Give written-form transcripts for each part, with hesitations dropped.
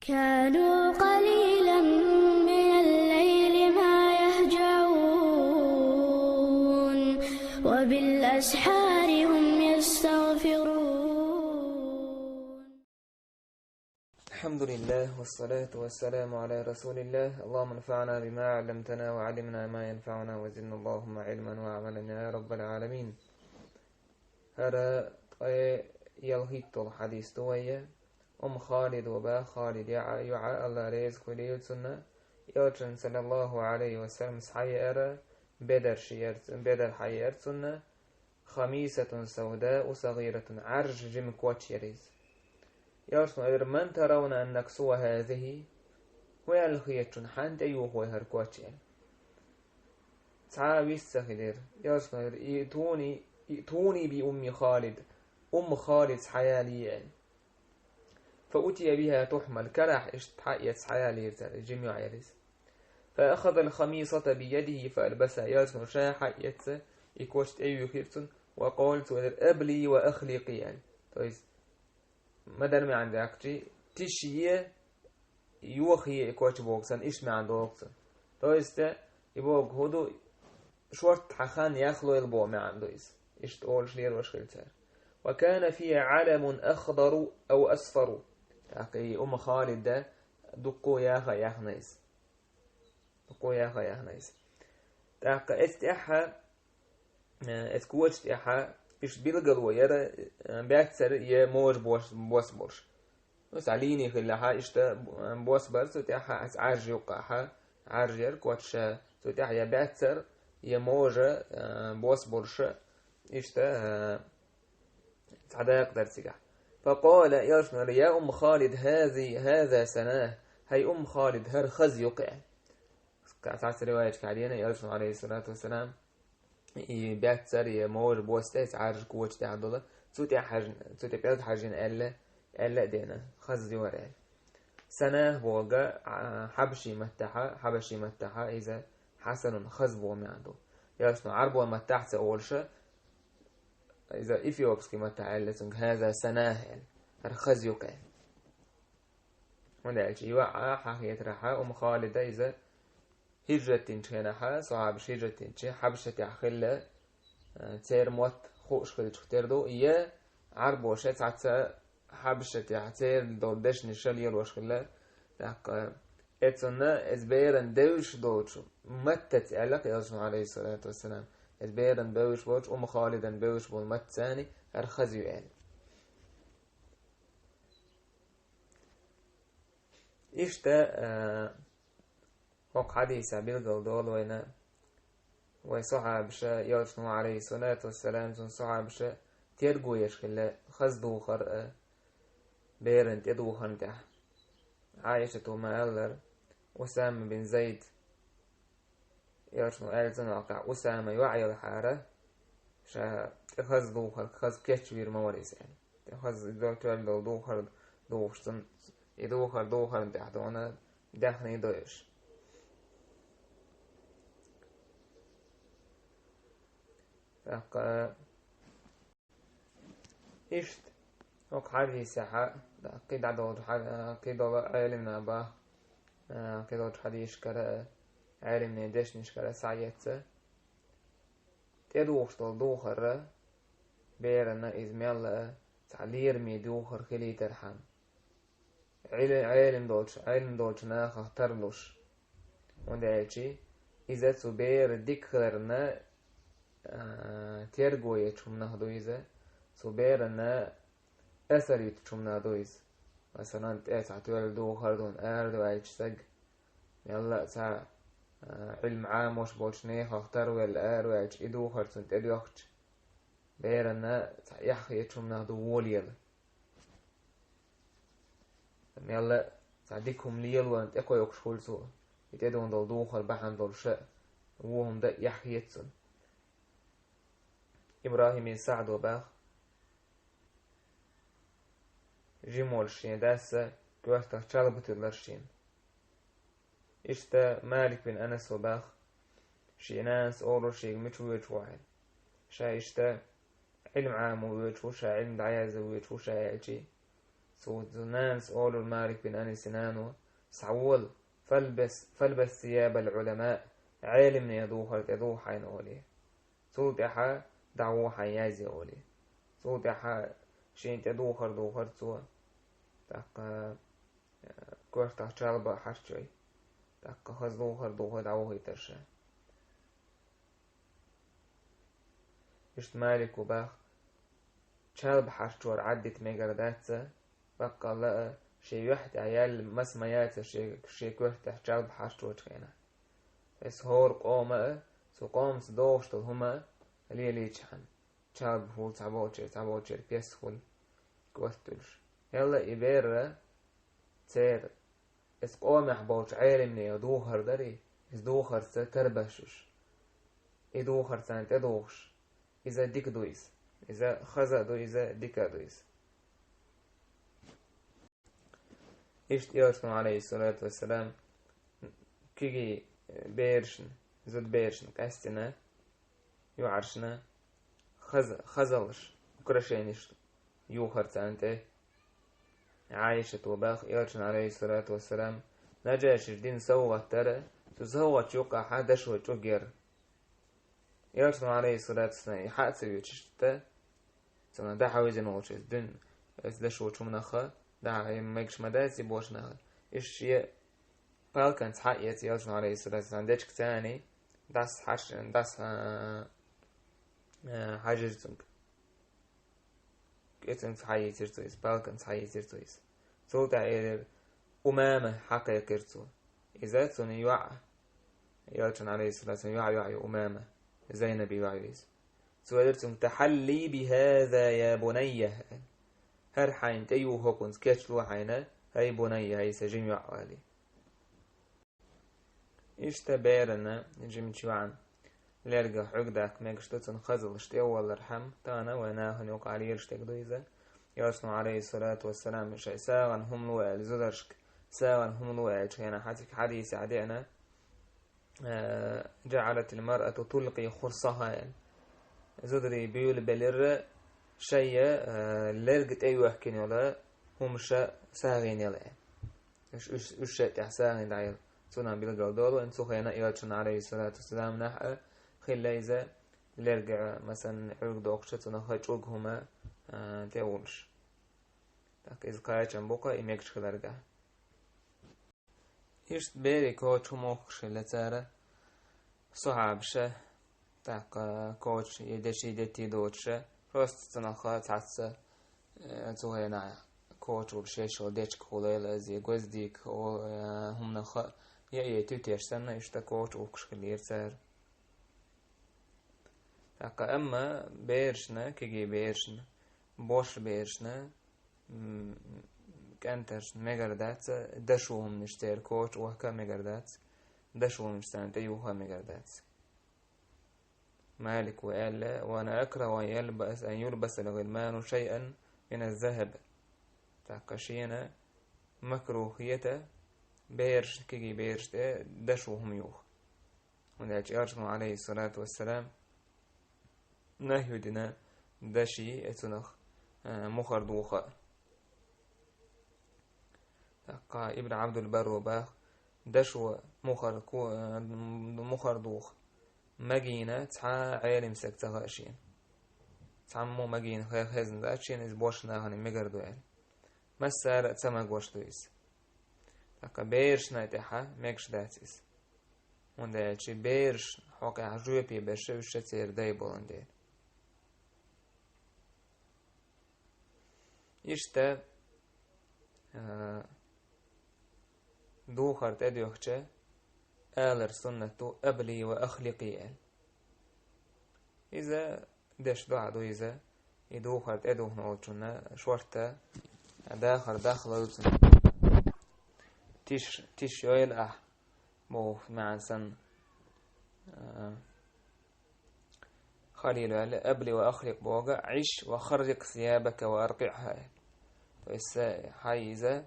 كانوا قليلا من الليل ما يهجعون وبالأسحار هم يستغفرون. الحمد لله والصلاة والسلام على رسول الله. اللهم انفعنا بما علمتنا وعلمنا ما ينفعنا وزدنا اللهم علما وعملا يا رب العالمين. هذا يلهيت الحديث توية خالد وبا خالد يعى الله رزق وليل سنة يوتشن صلى الله عليه وسلم سحيرة بدر حيار سنة خميسة سوداء صغيرة عرج جم كواتش يريز يارسون من ترون أن نكسو هذه ويالخيتشن حانت أيوه هو هركواتشين تعاوي السخدر يارسون يتوني بأم خالد خالد حياليين فأتي بها تحمل كرح اشتحيت حيالي جميع يرس فأخذ الخميصة بيده فألبسها يارسون شاحة يتس يكوشت أيوه خيرتون وقالت أبلي وأخلقي يعني مدر می عندك چی تشیه یوخی اکوچ بوکسن ایش می عنده بوکسن تویسته يبوك هدو شورت حخان يخلو البو می عنده إيش تقول شلير وشخلتها. وكان في علم أخضر أو أصفر تاقي خالد ده دقو ياخا يخنيس تاقي استيحا اسكوش تيحا إيش بيلقلو يرى بيكسر يموج بوس بس عليني خلاها إشتا بوس برس وتيحا عرج يوقعها عرجر كواتشا وتيحا يبيكسر يموج بوس برش إشتا تعدا يقدر تيجح. فقال يا خالد هذا سناه هي خالد هر خز يوقع كعساس رواية كعلينا يرسل عليه الصلاة والسلام بيكسر يموج بوستيس عارج كوتش تاع عبدالله توتي بيض حاجين ألا دينا خز يوري سنة بوغا حبشي متحا إذا حسن خز بو ما عنده يرسل عربو متحت أولشة إذا إثيوبسكي متحا لسنك هذا سنة خز يوقع ودعش يوقع حقية رحا خالدة إذا هجرتين شينها صعب هجرتين شي حبشة يحخل تير موت خوش خليج ختيردو إياه عربو شيء تعتا حبشة يحتير دول دش نشال يلوش خلا تاق اتسنا ازبيرن دوش دوش متت ألق يرسل عليه الصلاة والسلام ازبيرن بوش بوش خالدا بوش بول مت ثاني أرخزيو يعني إشتا وق حديث بيلقل دول وينا وصحابشا يرسل عليه الصلاة والسلام صحابشا تيرقو يشكل خزدو خرق بيرن تدو خنتح عايشة ما ألر أسامة بن زيد يرسل ألزن وقع أسامة يوعي الحارة شا خزدو خرق خز كتشوير موريس يعني خز دكتور دو خرق دوشتن يدو خرق تحدونا دخني دوش إشت وق حديث سحا قيد عدو قيد علمنا با قيد حديث كرا علمنا دش نشكرا سعيت تدوخ دوخر بيرنا إزميل تعلير مي دوخر خلي ترحم علم دوش ناخ ترلوش وندعيشي إذا تبير ديكرنا تيرغوية چومنا دويزة سوبيرنا أثريت چومنا دويز مثلا تأسع تول دو خردون أردو عيشتق يلا سا علم عام وش بوش نيخ اختار والآر وعيش إدو خردون تدو أختش بيرنا يحخي چومنا دو ووليل يلا سعديكم ليل وانت اقوى يقشول سو يتدون دو خر بحن دول شاء وهم دا يحخي يتسن إبراهيم سعد وباخ جيمول شين داسة كواستا شالبت اللرشين إشتا مالك بن أنس وباخ شيناس أورو شيء متويج واحد شا إشتا علم عام ويجو شا علم دعيازة ويجو شا يأجي سو نانس أولو المالك بن أنس سنانو سعول فلبس ثياب العلماء عالم يدوه حين أولي سو تحا دعوه حيازي أولي سو تحا شين دوخر سو تحا كوش تحا شالبا حشوي تحا خز دوخر دعوه يترشا إشت مالك وباخ شالب حشور عدت ميقرداتسا بقى لقى شي وحد عيال مسمياتsa شي كوحتة شالب حشور خينا اس هور قومة سو قومس دوشتل هما اللي ليتشحن شالب فول تعبوتشير بيسخل كوستلش يلا إبيرة تير اس قومة حبوش عيلمني يدوخر داري اس دوخر ستربشش يدوخر سانت يدوخش إذا ديك دويس إذا خزا دو إذا ديكا دويس إشت يوسف عليه الصلاة والسلام كيجي بيرشن زود بيرشن كاستنا يعرشنا خزلش كرشينش يوخر تانته عايشة وباخ يوسف عليه الصلاة والسلام نجاش الدين سوى ترى تزوى تشوقع حدش وتشوقير يوسف عليه الصلاة والسلام يحاسب يتشتا سنا ده حويزن وشيز دين ازدشو چومنخه ده ميكش مداسي بوشنخه إيش يه بالكن تحقيت يوسف عليه الصلاة والسلام ديش كتاني داس حاجزتنك كتن تحقيت يرتويس بالكن تحقيت يرتويس سوتا إير أمامة حقا يكرتو إذا تون يوع يوسف عليه الصلاة والسلام يوع أمامة زينب يوعيس سوالرتم تحلي بهذا يا بني هر حين تيوه كنت كتلو حينا هاي بني هاي سجيم يعوالي اشتبارنا جيم تشوعن لرجع حقدك ماكشتوتن خزل اشتي أول رحم تانا وناهن يقعلير اشتك دويزة يوسف عليه الصلاة والسلام مش ساغن هم لوال زدرشك ساغن هم لوال شينا حاتك حديث عدينا جعلت المرأة تلقي خرصها يعني زدري بيول بلر شيء لرجت أيوه كن يلا هم شا ساغين يلا إيش شيء ساغين دايل سونا بيلقوا دولو إن سخينا يالشن عليه الصلاة والسلام نحق خليزة لرجع مثلا عرق دوقشة سونا خجوج هما تيولش تاك إذا كايش بوقا إميكش خلرجع إيش بيري كوتش موخش لتارة صعبشة تاك كوتش يدش يدتي دوتشة راست تنخا تعسى توهنا كوتش وبشيش وديش كوليلا زي جوزديك أو هم نخا يأتي تيرسنا إيش تكوتش وكش خلير تار تاك أما بيرشنا كيجي بيرشنا بوش بيرشنا كانترش ميجردات دشوهم نشتير كوتش وهكا ميجردات دشوهم نشتان تيوها ميجردات مالك وقال وانا اكره ان يلبس الغلمان شيئا من الذهب تاكشينا مكروهيته بيرش كيجي بيرش دشوهم يوه ونالج ارشم عليه الصلاة والسلام نهي دنا دشي اتنخ مخر دوخة تاقا ابن عبد البر وباخ دشو مخر دوخ مجينة تحا عالم سكتها أشين تعمو مجين خيزن دا أشين إز بوشنا هني مجردو يعني مسار تسمى قوش دويس تاكا بيرش نايتحا ميكش داتيس وندا يلشي بيرش حوكي عجوية بي بيرشي وشتير داي بولندين إشتا دوخر تديوخشة آلر سنة أبلي وأخلقي إذا دش دعدو إذا يدوخر تدوه نوتشنا شورتا داخل يوتن تيش يويل بو مع سن خليل أبلي وأخلق بوغا عش وخرق ثيابك وأرقعها فإسا حيزة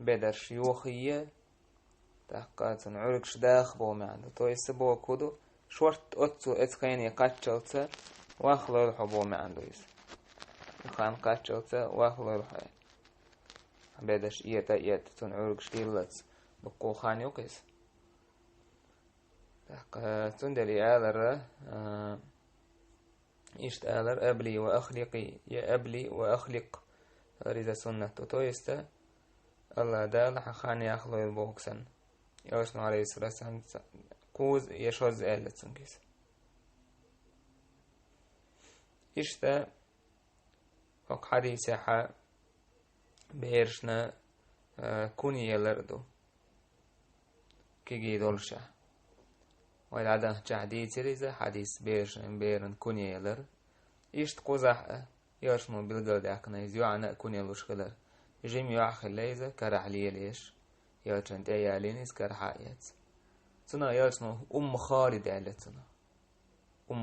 بدر شيوخية تحقاتن عرقش داخ بو معنا تو يسبو كودو شورت أتسو أتخيني قاتشلتا واخلو الحبو معنا يس يخان قاتشلتا واخلو الحي بدش إيت تنعرق شكيلت بقو خان يقيس تندلي آلر إشت آلر أبلي وأخلقي يا أبلي وأخلق ريزا سنة تويستا الله دال حخاني أخلو البوكسن يوشنو عليه الصلاة والسلام كوز يشوز آلت سنكيس إشتا وق حديث حا بهرشنا كوني يلردو كيجي دولشا والعادة جعدي تريزا حديث بيرن كوني يلر إشت قوزح يوشنو بالقل داكنا يزيوعنا كوني يلوشخلر جيم يوعخل ليزا كرحلي ليش يوشن تيالينيس كرحايات سنة يوشنو خالد آلتنا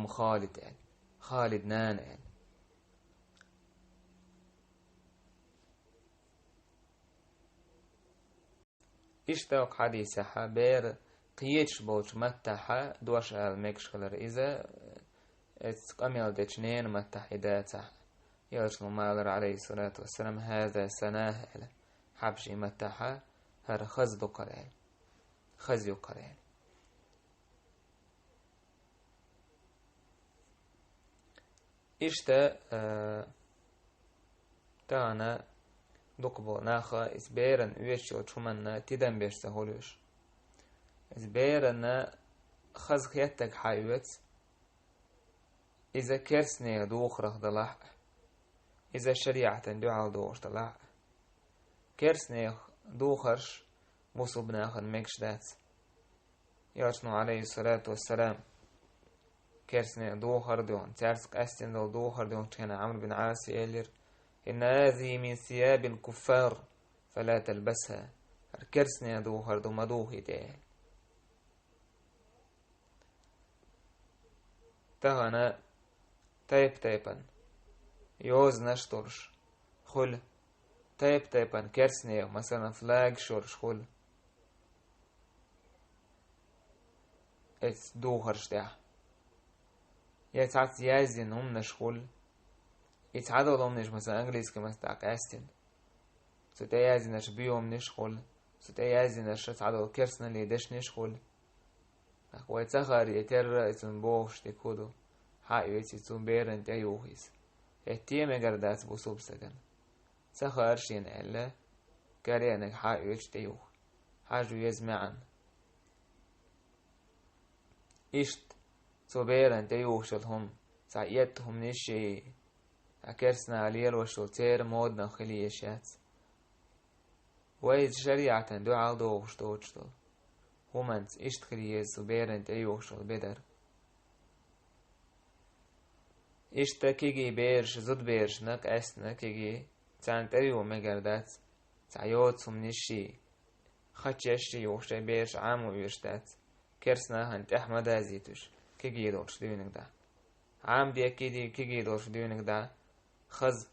خالد آل خالد نان آل إشتاق حديث حبير قيتش بوش متحا دوش المكش خلر إذا اتقامل دجنين متحدات يرسل مالر عليه الصلاة والسلام هذا سناه حبشي متحا هر خزدو قرآن خزيو قرآن إشتا تانا دقبو ناخا إسبيرن ويشو تشمنا تدن بيشتا هولوش إسبيرن خز خياتك حيوت إذا كرسني دوخرخ دلح إذا شريعة دعال دوش دلح كرسني دوخرش بوصب ناخن مكشدات يرسنو عليه الصلاة والسلام كرسني دوخر دون تارسك أستن دو دوخر دون كان عمرو بن عاص يلير إن هذه من ثياب الكفار فلا تلبسها الكرسني دوخر دو مدوخي تاه تهنا تايبن يوز نشترش خل تايبن كرسني مثلا فلاج شورش خل ات دوخرش ده يتعط يازين هم نشخل يتعادوا لهم نش مثلا انجليز كما استعق استن سوتا يازين نش بيوم نشخل سوتا يازين نش تعادوا كرسنا اللي دش نشخل ويتسخر يتر اتن بوش تكودو حقيو يتسون بيرن تيوخيس اتيم اگردات بوصوب سكن سخر شين الا كاريانك حقيو يتيوخ حاجو يزمعن اشت سو بيرن تيوخشلهم سعيتهم نشي أكرسنا عليل وشلتير مودنا خليشات ويد شريعة دعا دوغش دوغشتل همانت اشت خليز وبيرنت ايوغشل بدر اشت كيجي بيرش زد بيرش نك اسنا كيجي تانت ايو مگردات تعيوت سمنشي خاتشي يوغشي بيرش عامو يوشتات كرسنا هنت احمد ازيتوش كيجي دوغش ديونك دا عام دي اكيدي كيجي دوغش ديونك دا خز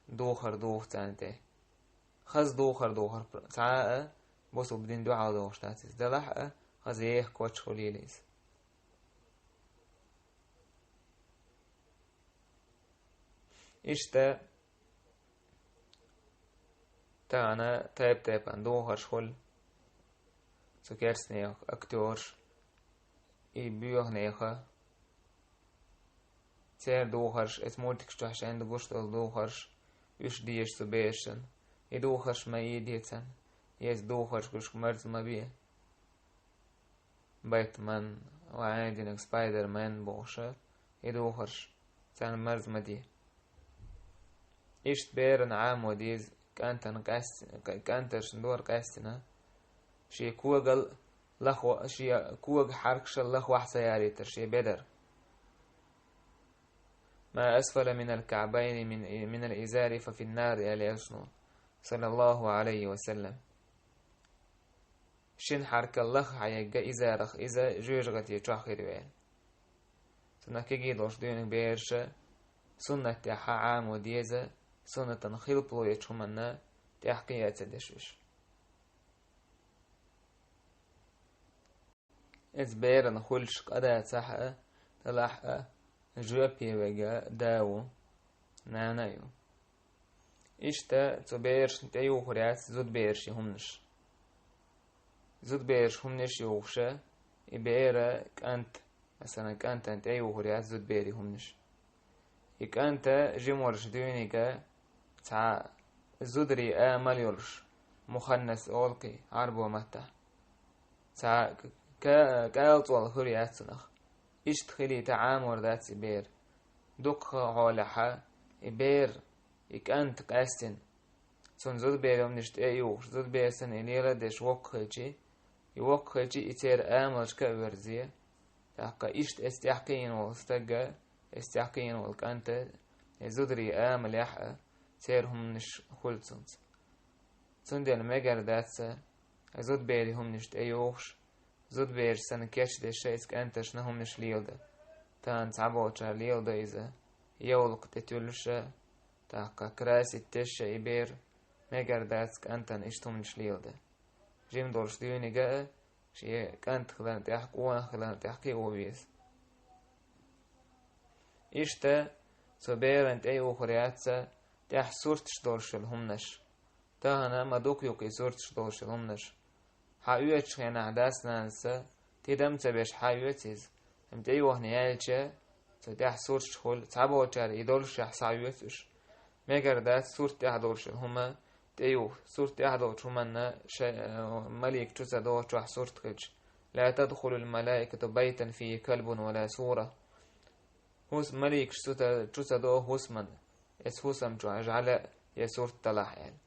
دوخر دوخ تانته خز دوخر تعاء بوسو بدين دعا دوخ تاتيس دلح خز يخ كوتش خليليس اشتا تانا تايب دوخر شخل سكرس نيخ اكتورش اي بيوخ نيخا تير دوخرش اتمورتكش تحش عند قشتل دوخرش يش ديش سبيشن يدوخرش ما يديتن يس دوخرش كش مرز ما بيه بايتمان وعندك سبايدر مان بوشة يدوخرش تان مرز ما ديه اشت بيرن عام وديز كانترش ندور قاستنا شي كوغل لخو شي كوغ حركش لخو حسياريتر شي بدر ما أسفل من الكعبين من الإزار ففي النار يا أسنو صلى الله عليه وسلم شن حرك الله حيجا إزارخ إذا جوجغت يتشاخر وين سنة كيجي دوش ديونك بيرش سنة تحا عام وديزة سنة خلطو يتشمنا تحقيات دشوش إذ بيرن خلش قدا تحا تلحق جوابي وجا داو نانايو إشتا تبيرش تأيو خريات زود بيرش همنش زود بيرش همنش يوغشا إبيرا كأنت مثلا كأنت أنت أيو خريات زود بيري همنش أنت جمورش ديونيكا تع زودري آمال يرش مخنس أولقي عربو متى تع كالطول خريات سنخ إشت خلي تعامر ذات إبير دق عولحا إبير أنت قاستن سون زود بيرم نشت أيوش زود بيرسن إليلا دش وقخيجي يوقخيجي إتير آمالش كأورزيه تحقا إشت استحقين واستقا استحقين والكانت زودري آمل يحقا سيرهم نش خلصنس سندل مجر داتسا زود بيري هم نشت أيوش زود بير سن كيش دي شيس كأنتش نهم نش ليلدا تان تعبوشا ليلدا إذا يولق تتولشا تحقا كراسي تشا إبير مجر داتس كأنتن إشتهم نش ليلدا جيم دورش ديوني جاء شيء كانت خلان تحق وانا خلان تحقي وبيس إشتا سبيرنت أي أخرياتسا تح سورتش دورش الهمنش تاهنا مدوك يوكي سورتش دورش الهمنش حاويتش خينا عداس نانسا تيدم تبيش حاويتيز امت أي وحن يالجا تح سورتش خل تعبو تار إدولش حساويتش ميجر دات سورت تح دورش الهما تيو سورت أحد ومنا ملك تسدو تروح سورت خج لا تدخل الملائكة بيتا فيه كلب ولا سورة هوس ملك تسدو هوسمن اس هوسم جعل يسورت طلع يعني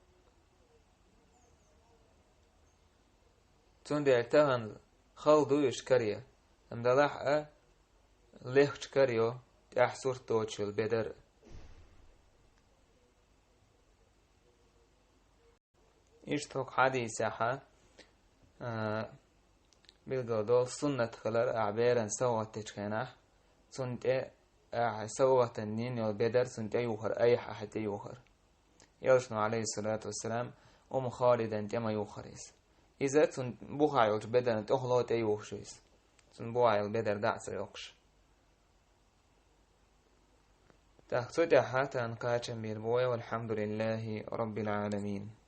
تندي التهن خلدو يشكريا ام دلح ليخ شكريو تح سورت توتشل بدر إشتوك حديثها بالقدول سنة خلال أعبيرا سوى تشخينه سنت سوى تنين البدر سنت يوخر أي حد يوخر يرشنو عليه الصلاة والسلام خالدا تما يوخريس إذا سنت بوخاي بدر تخلط يوخشيس سنت بوخاي البدر دعس يوخش تحت تحت أنقاش بالبوي والحمد لله رب العالمين.